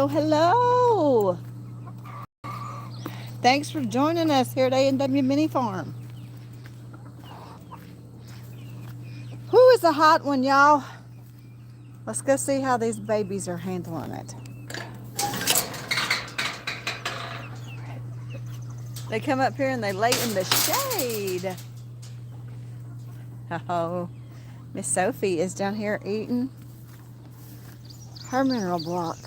Hello. Thanks for joining us here at A&W Mini Farm. Who is a hot one, y'all? Let's go see how these babies are handling it. They come up here and they lay in the shade. Oh, Miss Sophie is down here eating her mineral block.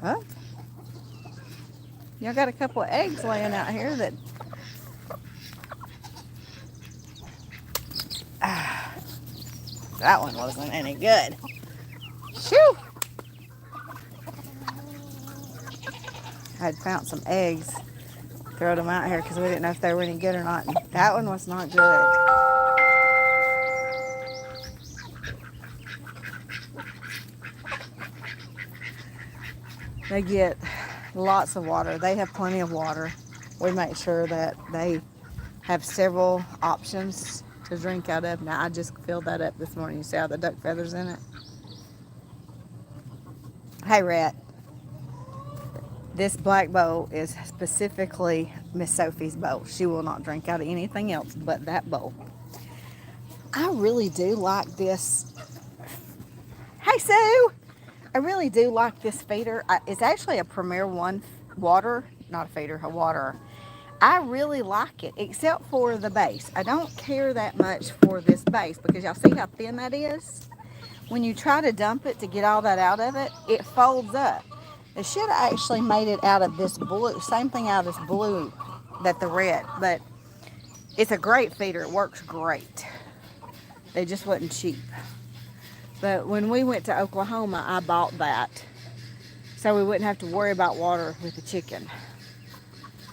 Huh? Y'all got a couple of eggs laying out here that that one wasn't any good. Shoo! I had found some eggs, throw them out here because we didn't know if they were any good or not. And that one was not good. They get lots of water. They have plenty of water. We make sure that they have several options to drink out of. Now, I just filled that up this morning. You see all the duck feathers in it? Hey, Rat. This black bowl is specifically Miss Sophie's bowl. She will not drink out of anything else but that bowl. I really do like this. Hey, Sue! I really do like this feeder. It's actually a Premier One water, not a feeder, a water. I really like it, except for the base. I don't care that much for this base because y'all see how thin that is? When you try to dump it to get all that out of it, it folds up. They should have actually made it out of this blue, same thing out of this blue that the red, but it's a great feeder. It works great. They just wasn't cheap. But when we went to Oklahoma, I bought that so we wouldn't have to worry about water with the chicken.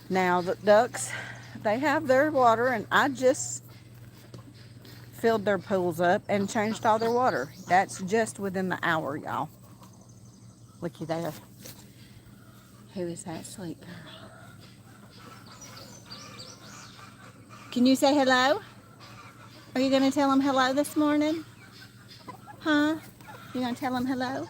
Now the ducks, they have their water, and I just filled their pools up and changed all their water. That's just within the hour, y'all. Looky there. Who is that sweet girl? Can you say hello? Are you going to tell them hello this morning? Huh? You going to tell them hello?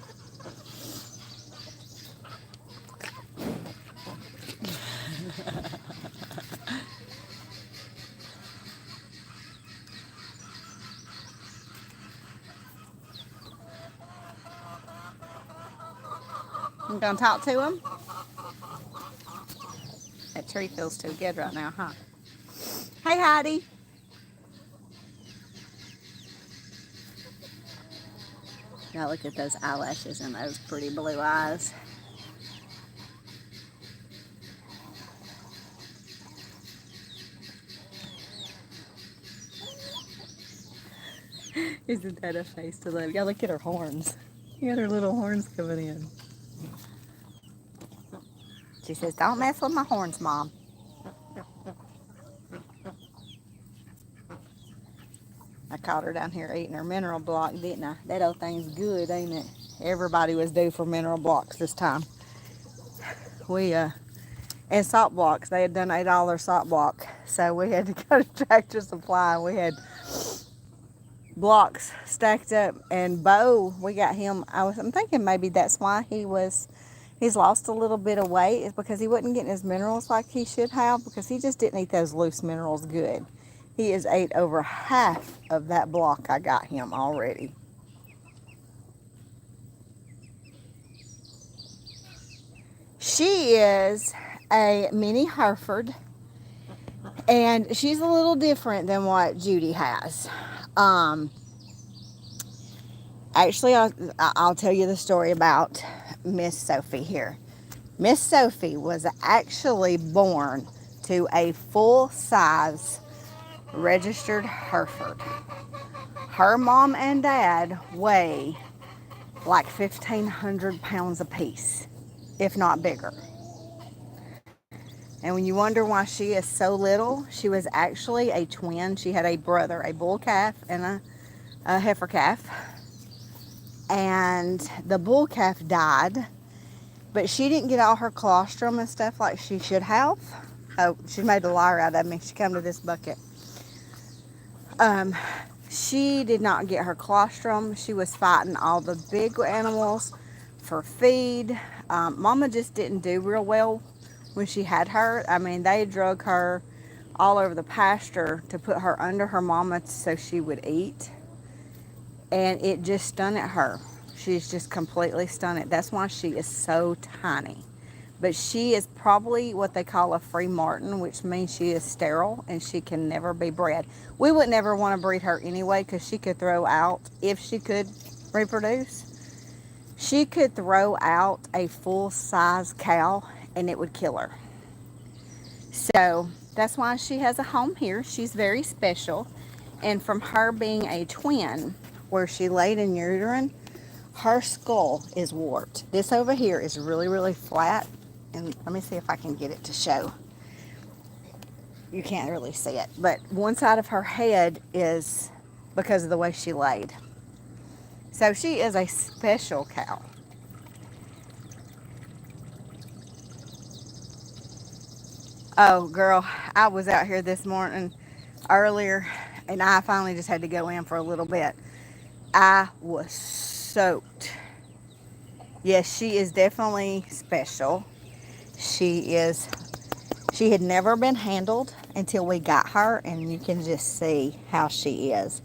You going to talk to them? That tree feels too good right now, huh? Hey, Heidi. Now look at those eyelashes and those pretty blue eyes. Isn't that a face to love? Y'all look at her horns. You got her little horns coming in. She says, "Don't mess with my horns, Mom." I caught her down here eating her mineral block, didn't I? That old thing's good, ain't it? Everybody was due for mineral blocks this time. And salt blocks. They had done $8 salt block. So we had to go to Tractor Supply. We had blocks stacked up. And Bo, we got him, I'm thinking maybe that's why he's lost a little bit of weight, is because he wasn't getting his minerals like he should have, because he just didn't eat those loose minerals good. He has ate over half of that block I got him already. She is a mini Hereford, and she's a little different than what Judy has. Actually, I'll tell you the story about Miss Sophie here. Miss Sophie was actually born to a full-size registered Hereford. Her mom and dad weigh like 1,500 pounds apiece, if not bigger. And when you wonder why she is so little, she was actually a twin. She had a brother, a bull calf and a heifer calf. And the bull calf died, but she didn't get all her colostrum and stuff like she should have. Oh, she made a liar out of me. She come to this bucket. She did not get her colostrum. She was fighting all the big animals for feed. Mama just didn't do real well when she had her. I mean, they drug her all over the pasture to put her under her mama so she would eat. And it just stunted her. She's just completely stunted. That's why she is so tiny. But she is probably what they call a free martin, which means she is sterile and she can never be bred. We would never want to breed her anyway because she could throw out, if she could reproduce, she could throw out a full size cow and it would kill her. So that's why she has a home here. She's very special. And from her being a twin, where she laid in uterine, her skull is warped. This over here is really, really flat. And let me see if I can get it to show. You can't really see it. But one side of her head is because of the way she laid. So she is a special cow. Oh, girl, I was out here this morning earlier, and I finally just had to go in for a little bit. I was soaked. Yes, she is definitely special. She is, she had never been handled until we got her, and you can just see how she is.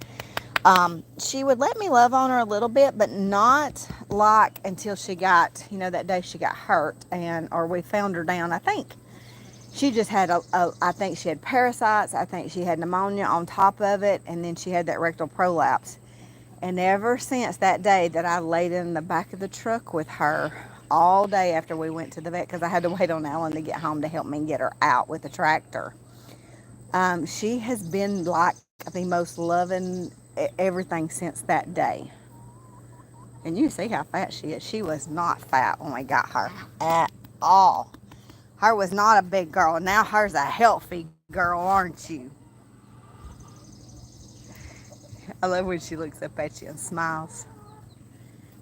She would let me love on her a little bit, but not like until she got, that day she got hurt or we found her down. I think she just had I think she had parasites. I think she had pneumonia on top of it, and then she had that rectal prolapse. And ever since that day that I laid in the back of the truck with her all day after we went to the vet, because I had to wait on Alan to get home to help me get her out with the tractor, she has been like the most loving everything since that day. And you see how fat she is. She was not fat when we got her at all. Her was not a big girl. Now her's a healthy girl, aren't you? I love when she looks up at you and smiles.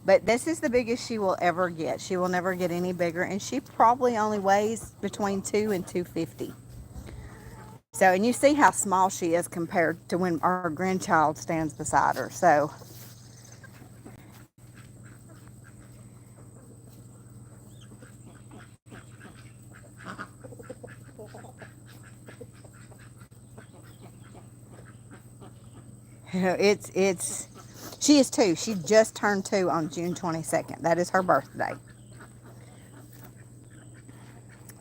But this is the biggest she will ever get. She will never get any bigger. And she probably only weighs between 2 and 250. So, and you see how small she is compared to when our grandchild stands beside her. So, she is 2. She just turned 2 on June 22nd. That is her birthday.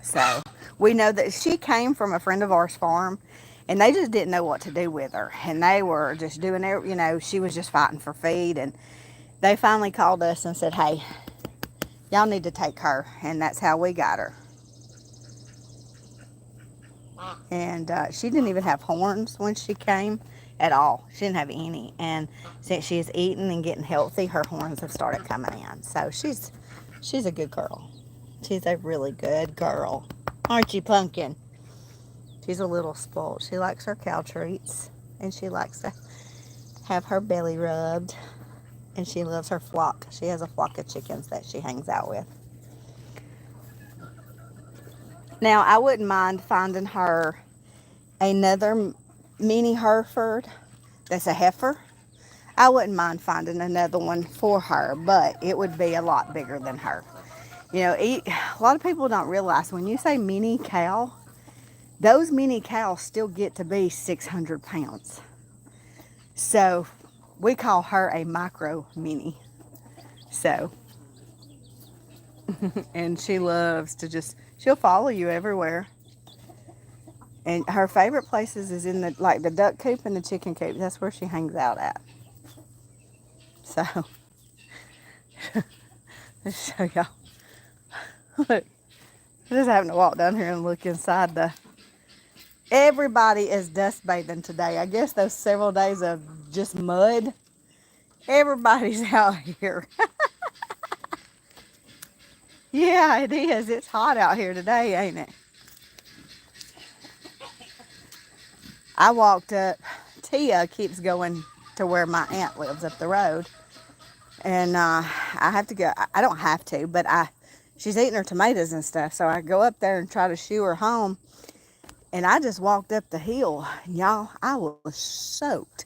So we know that she came from a friend of ours farm, and they just didn't know what to do with her. And they were just doing it, she was just fighting for feed. And they finally called us and said, hey, y'all need to take her. And that's how we got her. And she didn't even have horns when she came at all. She didn't have any. And since she's eating and getting healthy, her horns have started coming in. So she's a good girl. She's a really good girl. Aren't you, Pumpkin? She's a little spoiled. She likes her cow treats. And she likes to have her belly rubbed. And she loves her flock. She has a flock of chickens that she hangs out with. Now, I wouldn't mind finding her another mini Hereford that's a heifer. I wouldn't mind finding another one for her, but it would be a lot bigger than her. A lot of people don't realize when you say mini cow, those mini cows still get to be 600 pounds. So we call her a micro mini. So, and she loves to she'll follow you everywhere. And her favorite places is in the duck coop and the chicken coop. That's where she hangs out at. So, let's show y'all. Look, I just having to walk down here and look inside everybody is dust bathing today. I guess those several days of just mud. Everybody's out here. Yeah, it is. It's hot out here today, ain't it? I walked up. Tia keeps going to where my aunt lives up the road. And I have to go. I don't have to, but she's eating her tomatoes and stuff. So I go up there and try to shoo her home. And I just walked up the hill. And y'all, I was soaked.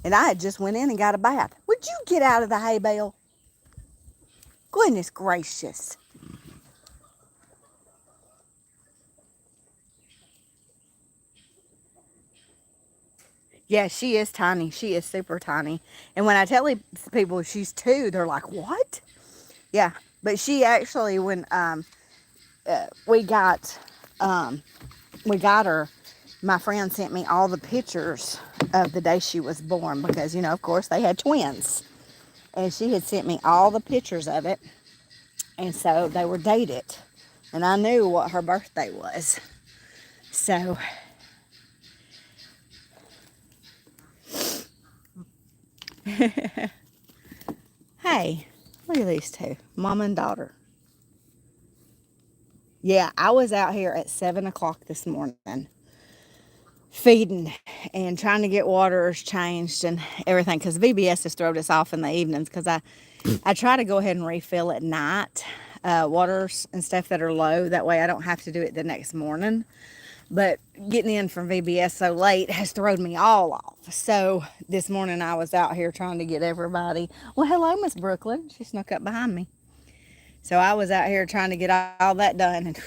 And I had just went in and got a bath. Would you get out of the hay bale? Goodness gracious. Yeah, she is tiny. She is super tiny. And when I tell people she's 2, they're like, what? Yeah. But she actually, when we got her, my friend sent me all the pictures of the day she was born because, of course, they had twins. And she had sent me all the pictures of it. And so they were dated. And I knew what her birthday was. So, hey, look at these two, mom and daughter. Yeah, I was out here at 7 o'clock this morning feeding and trying to get waters changed and everything because VBS has thrown us off in the evenings because I try to go ahead and refill at night, waters and stuff that are low. That way I don't have to do it the next morning. But getting in from VBS so late has thrown me all off. So this morning I was out here trying to get everybody. Well, hello, Miss Brooklyn. She snuck up behind me. So I was out here trying to get all that done. And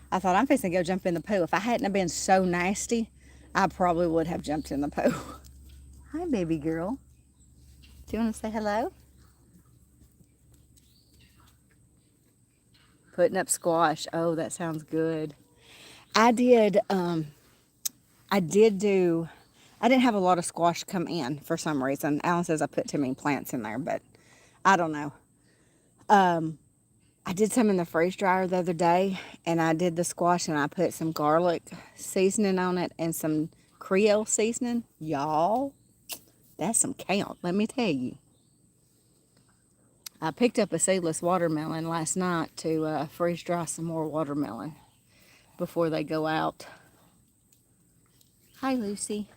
I thought, I'm fixing to go jump in the pool. If I hadn't have been so nasty, I probably would have jumped in the pool. Hi, baby girl. Do you want to say hello? Putting up squash. Oh, that sounds good. I didn't have a lot of squash come in for some reason. Alan says I put too many plants in there, but I don't know. I did some in the freeze dryer the other day, and I did the squash, and I put some garlic seasoning on it and some Creole seasoning. Y'all, that's some count, let me tell you. I picked up a seedless watermelon last night to freeze dry some more watermelon before they go out. Hi, Lucy.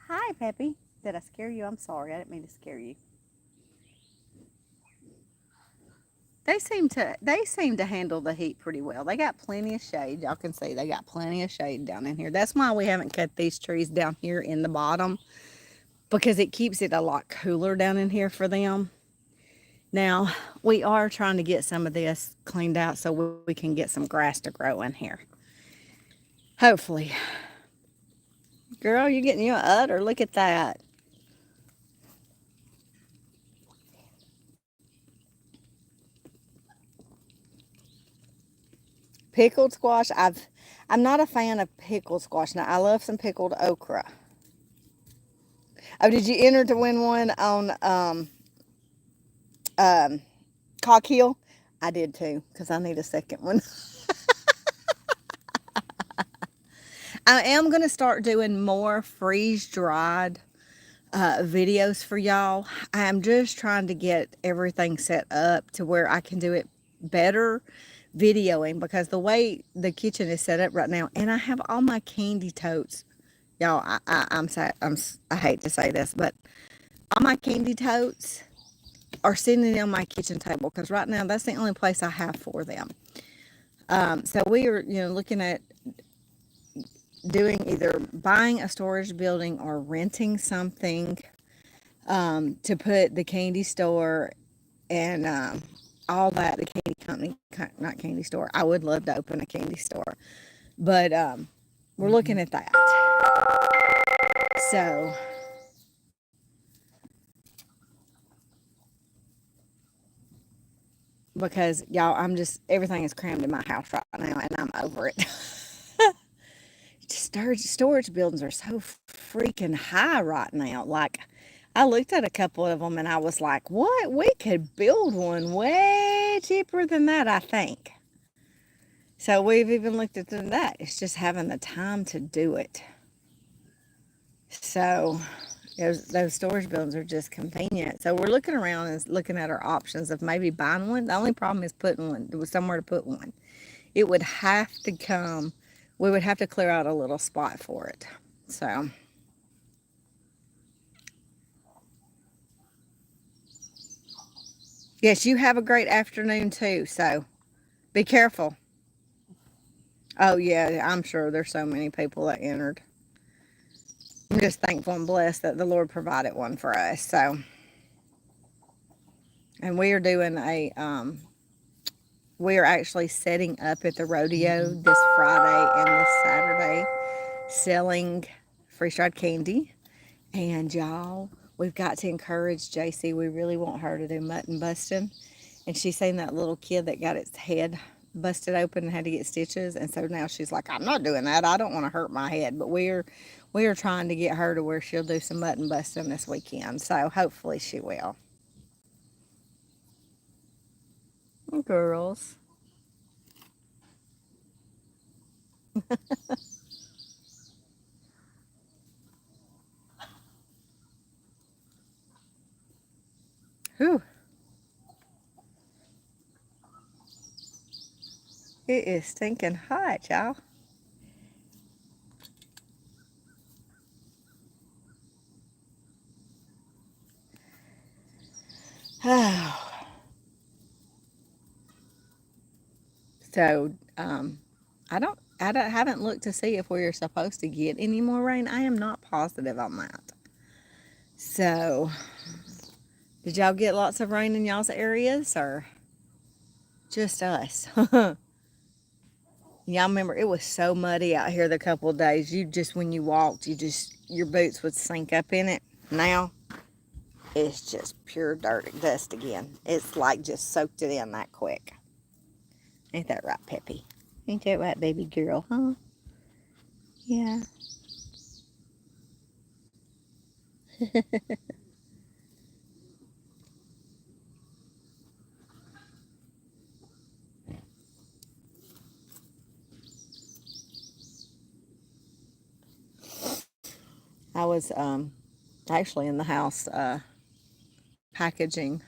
Hi, Peppy. Did I scare you? I'm sorry. I didn't mean to scare you. They seem to handle the heat pretty well. They got plenty of shade. Y'all can see they got plenty of shade down in here. That's why we haven't cut these trees down here in the bottom, because it keeps it a lot cooler down in here for them. Now, we are trying to get some of this cleaned out so we can get some grass to grow in here. Hopefully. Girl, you're getting your udder. Look at that. Pickled squash. I'm not a fan of pickled squash. Now, I love some pickled okra. Oh, did you enter to win one on um, Cock Hill? I did too, because I need a second one. I am going to start doing more freeze dried videos for y'all. I'm just trying to get everything set up to where I can do it better videoing, because the way the kitchen is set up right now, and I have all my candy totes. Y'all, I hate to say this, but all my candy totes are sitting on my kitchen table because right now that's the only place I have for them. So we are, looking at doing either buying a storage building or renting something to put the candy store and all that. The candy company, not candy store. I would love to open a candy store, but we're looking at that. So because y'all, everything is crammed in my house right now, and I'm over it. Storage buildings are so freaking high right now. Like, I looked at a couple of them and I was like, what? We could build one way cheaper than that, I think. So we've even looked at that. It's just having the time to do it. So those storage buildings are just convenient. So we're looking around and looking at our options of maybe buying one. The only problem is putting one. There was somewhere to put one. It would have to come. We would have to clear out a little spot for it. So, yes, you have a great afternoon too. So, be careful. Oh, yeah, I'm sure there's so many people that entered. I'm just thankful and blessed that the Lord provided one for us. So, and we are doing we are actually setting up at the rodeo this Friday and this Saturday selling freeze-dried candy. And y'all, we've got to encourage JC. We really want her to do mutton busting. And she's seen that little kid that got its head busted open and had to get stitches. And so now she's like, I'm not doing that. I don't want to hurt my head. But we are trying to get her to where she'll do some mutton busting this weekend. So hopefully she will. Girls. Whew. It is stinking hot, y'all. So, I haven't looked to see if we're supposed to get any more rain. I am not positive on that. So, did y'all get lots of rain in y'all's areas or just us? Y'all remember it was so muddy out here the couple of days. You just, when you walked, your boots would sink up in it. Now, it's just pure dirt dust again. It's like just soaked it in that quick. Ain't that right, Peppy? Ain't that right, baby girl, huh? Yeah. I was actually in the house packaging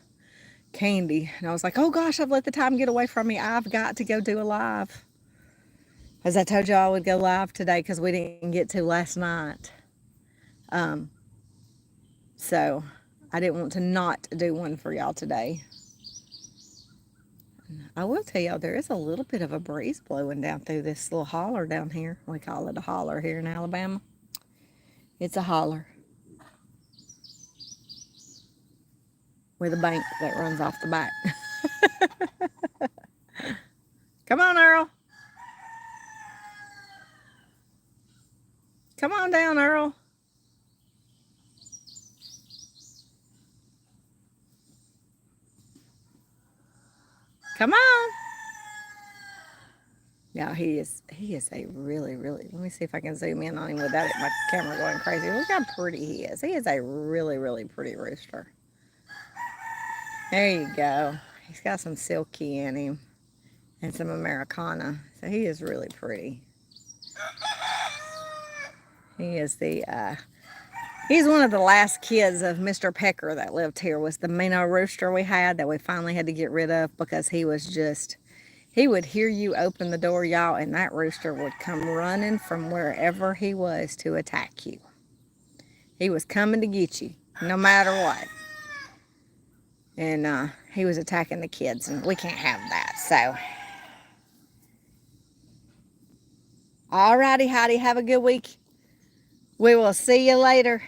candy, and I was like, "Oh gosh, I've let the time get away from me. I've got to go do a live." As I told you, I would go live today because we didn't get to last night. Um, so I didn't want to not do one for y'all today. I will tell y'all there is a little bit of a breeze blowing down through this little holler down here. We call it a holler here in Alabama. It's a holler with a bank that runs off the back. Come on, Earl. Come on down, Earl. Come on. Yeah, he is a really, let me see if I can zoom in on him without my camera going crazy. Look how pretty he is. He is a really pretty rooster. There you go. He's got some silky in him and some Americana. So he is really pretty. He is he's one of the last kids of Mr. Pecker that lived here. Was the Mino rooster we had that we finally had to get rid of because he would hear you open the door, y'all, and that rooster would come running from wherever he was to attack you. He was coming to get you, no matter what. And he was attacking the kids, and we can't have that. So, alrighty, Heidi, have a good week. We will see you later.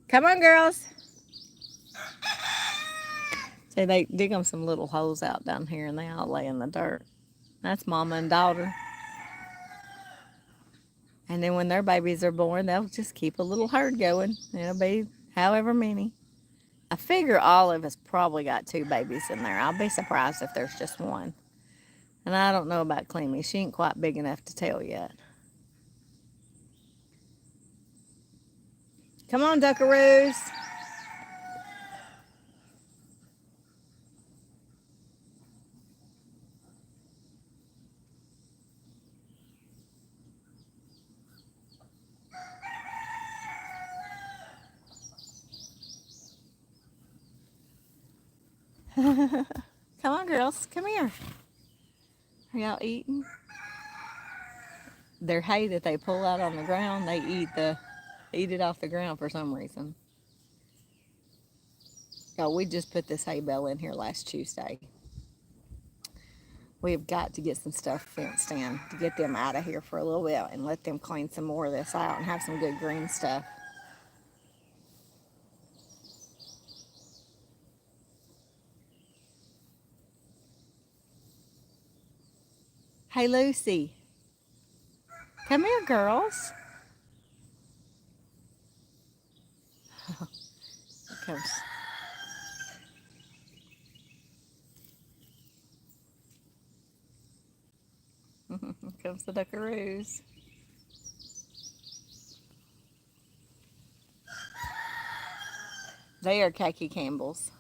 Come on, girls. See, they dig them some little holes out down here, and they all lay in the dirt. That's mama and daughter. And then when their babies are born, they'll just keep a little herd going. It'll be however many. I figure Olive has probably got 2 babies in there. I'll be surprised if there's just one. And I don't know about Clemmy. She ain't quite big enough to tell yet. Come on, duckaroos. Come on, girls. Come here. Are y'all eating? Their hay that they pull out on the ground, they eat it off the ground for some reason. Oh, we just put this hay bale in here last Tuesday. We've got to get some stuff fenced in to get them out of here for a little bit and let them clean some more of this out and have some good green stuff. Hey, Lucy. Come here, girls. Here comes. Here comes the duckaroos. They are khaki Campbells.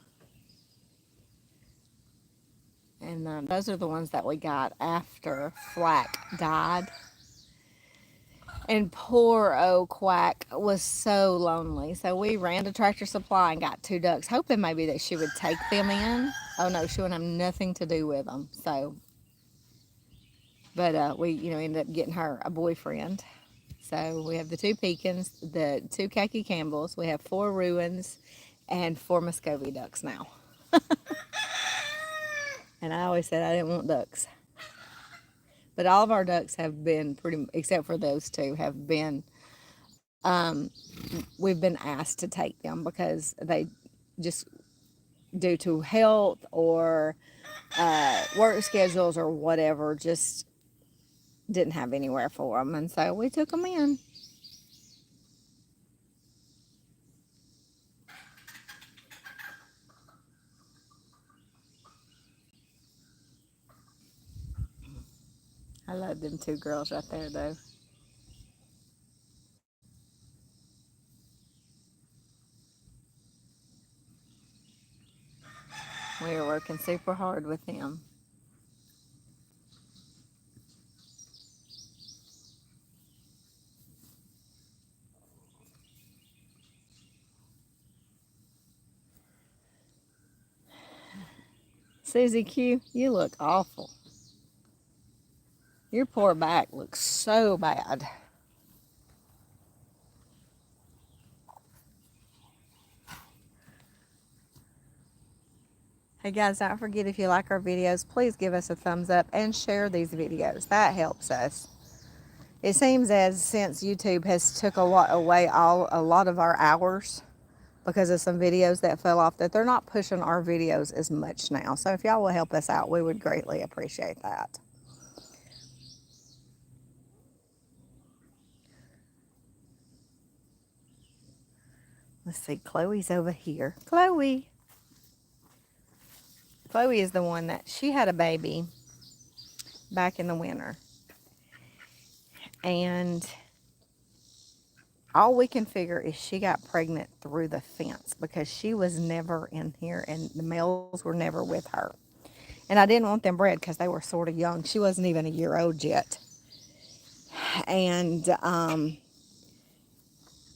And those are the ones that we got after Flack died. And poor old Quack was so lonely. So we ran to Tractor Supply and got 2 ducks, hoping maybe that she would take them in. Oh no, she wouldn't have nothing to do with them. So, but we, ended up getting her a boyfriend. So we have the 2 Pekins, the 2 khaki Campbells. We have 4 Ruins and 4 Muscovy ducks now. And I always said I didn't want ducks. But all of our ducks have been pretty, except for those 2, have been, we've been asked to take them because they just, due to health or work schedules or whatever, just didn't have anywhere for them. And so we took them in. I love them 2 girls right there, though. We are working super hard with them. Susie Q, you look awful. Your poor back looks so bad. Hey guys, don't forget, if you like our videos, please give us a thumbs up and share these videos. That helps us. It seems as since YouTube has took a lot away a lot of our hours because of some videos that fell off, that they're not pushing our videos as much now. So if y'all will help us out, we would greatly appreciate that. Let's see, Chloe's over here. Chloe. Chloe is the one that, she had a baby back in the winter. And all we can figure is she got pregnant through the fence because she was never in here and the males were never with her. And I didn't want them bred because they were sort of young. She wasn't even a year old yet. And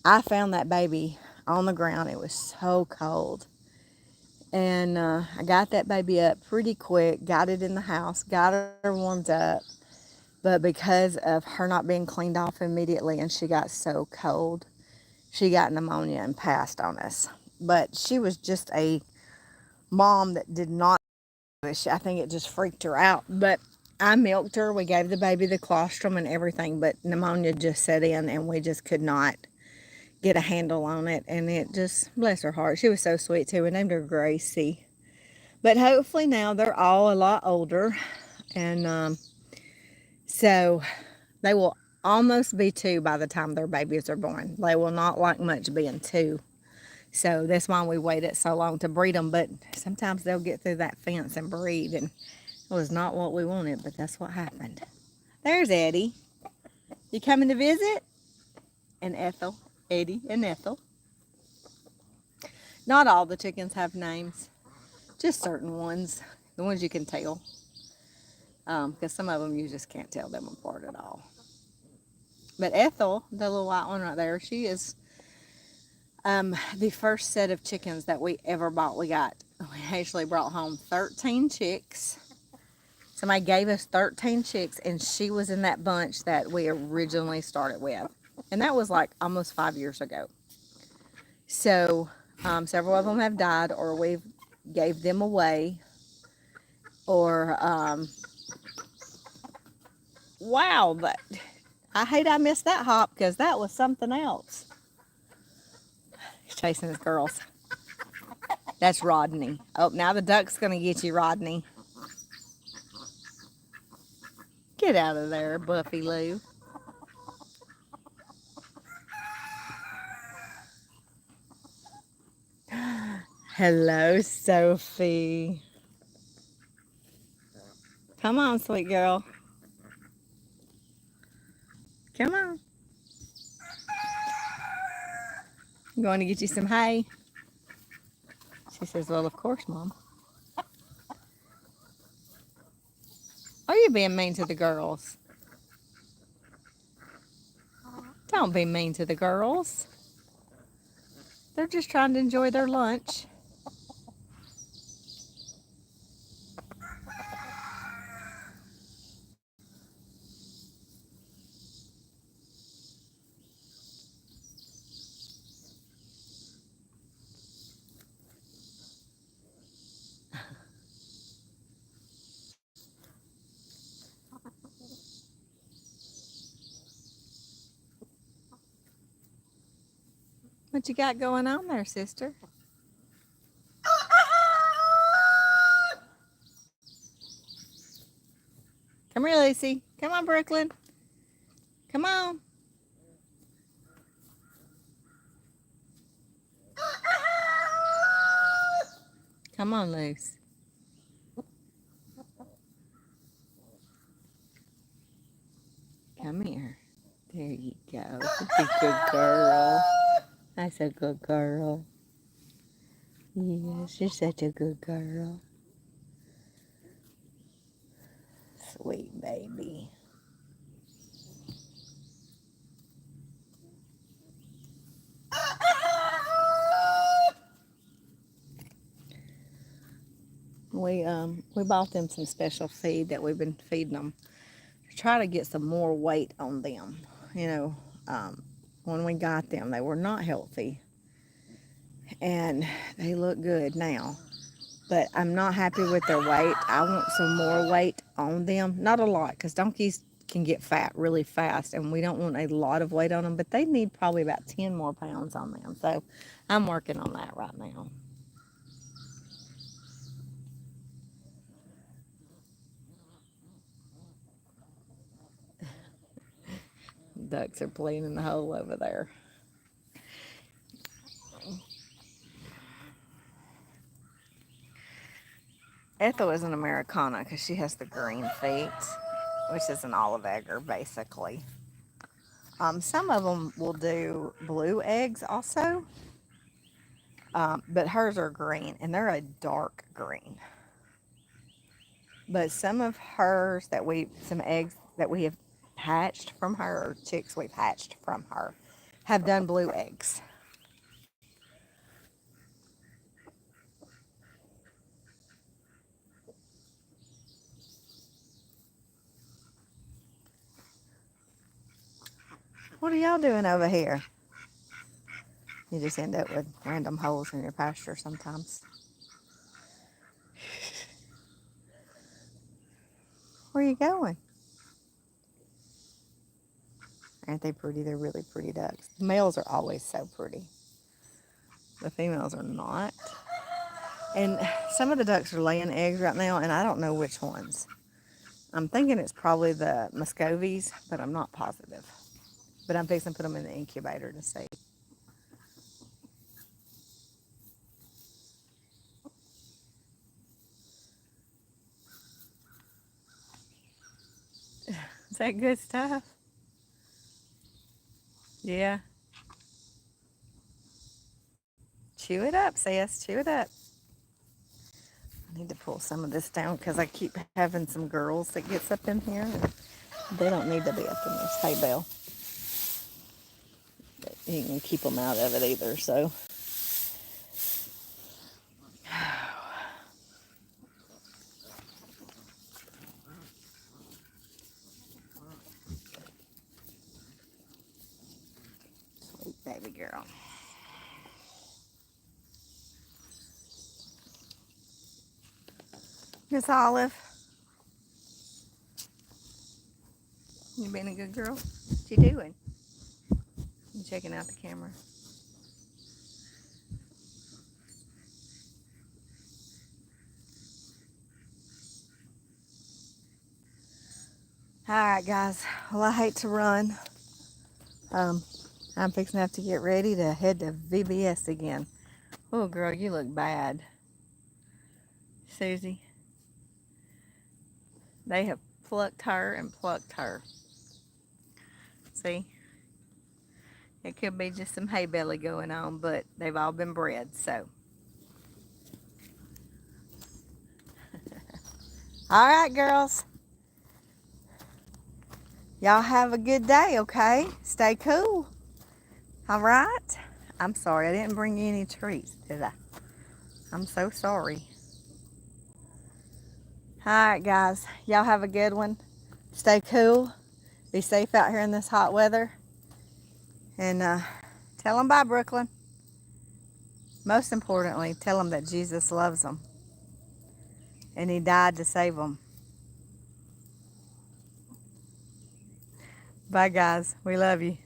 I found that baby on the ground. It was so cold. And I got that baby up pretty quick, got it in the house, got her warmed up. But because of her not being cleaned off immediately and she got so cold, she got pneumonia and passed on us. But she was just a mom that did not, I think it just freaked her out. But I milked her. We gave the baby the colostrum and everything, but pneumonia just set in and we just could not get a handle on it. And it just, bless her heart, she was so sweet too. We named her Gracie. But hopefully now they're all a lot older. And so they will almost be 2 by the time their babies are born. They will not like much being 2. So that's why we waited so long to breed them. But sometimes they'll get through that fence and breed. And it was not what we wanted, but that's what happened. There's Eddie. You coming to visit? And Ethel. Eddie and Ethel. Not all the chickens have names. Just certain ones. The ones you can tell. Because some of them you just can't tell them apart at all. But Ethel, the little white one right there, she is the first set of chickens that we ever bought. We actually brought home 13 chicks. Somebody gave us 13 chicks, and she was in that bunch that we originally started with. And that was like almost 5 years ago. So several of them have died, or we've gave them away, or Wow, but I hate I missed that hop because that was something else. He's chasing his girls. That's Rodney. Oh, now the duck's going to get you, Rodney. Get out of there, Buffy Lou. Hello, Sophie. Come on, sweet girl. Come on. I'm going to get you some hay. She says, well, of course, Mom. Are you being mean to the girls? Don't be mean to the girls. They're just trying to enjoy their lunch. What you got going on there, sister? Come here, Lucy. Come on, Brooklyn. Come on. Come on, Luce. Come here. There you go. That's a good girl. That's a good girl. Yes, you're such a good girl. Sweet baby. We bought them some special feed that we've been feeding them to try to get some more weight on them. You know, when we got them, they were not healthy, and they look good now. But I'm not happy with their weight. I want some more weight on them. Not a lot, because donkeys can get fat really fast, and we don't want a lot of weight on them, but they need probably about 10 more pounds on them. So I'm working on that right now. Ducks are playing in the hole over there. Ethel is an Americana because she has the green feet, which is an olive egger basically. Some of them will do blue eggs also, but hers are green and they're a dark green. But some of hers some eggs that we have hatched from her, or chicks we've hatched from her, have done blue eggs. What are y'all doing over here? You just end up with random holes in your pasture sometimes. Where are you going? Aren't they pretty? They're really pretty ducks. The males are always so pretty. The females are not. And some of the ducks are laying eggs right now, and I don't know which ones. I'm thinking it's probably the Muscovies, but I'm not positive. But I'm fixing to put them in the incubator to see. Is that good stuff? Yeah. Chew it up, sis. Chew it up. I need to pull some of this down because I keep having some girls that gets up in here. And they don't need to be up in this hay bale. But you can keep them out of it either, so. Sweet baby girl. Miss Olive. You being a good girl? What you doing? You checking out the camera. Alright guys, well I hate to run. I'm fixing to have to get ready to head to VBS again. Oh girl, you look bad. Susie. They have plucked her and plucked her. See? It could be just some hay belly going on, but they've all been bred, so. Alright girls. Y'all have a good day, okay? Stay cool. Alright? I'm sorry, I didn't bring you any treats, did I? I'm so sorry. Alright guys, y'all have a good one. Stay cool. Be safe out here in this hot weather. And tell them bye, Brooklyn. Most importantly, tell them that Jesus loves them. And he died to save them. Bye guys, we love you.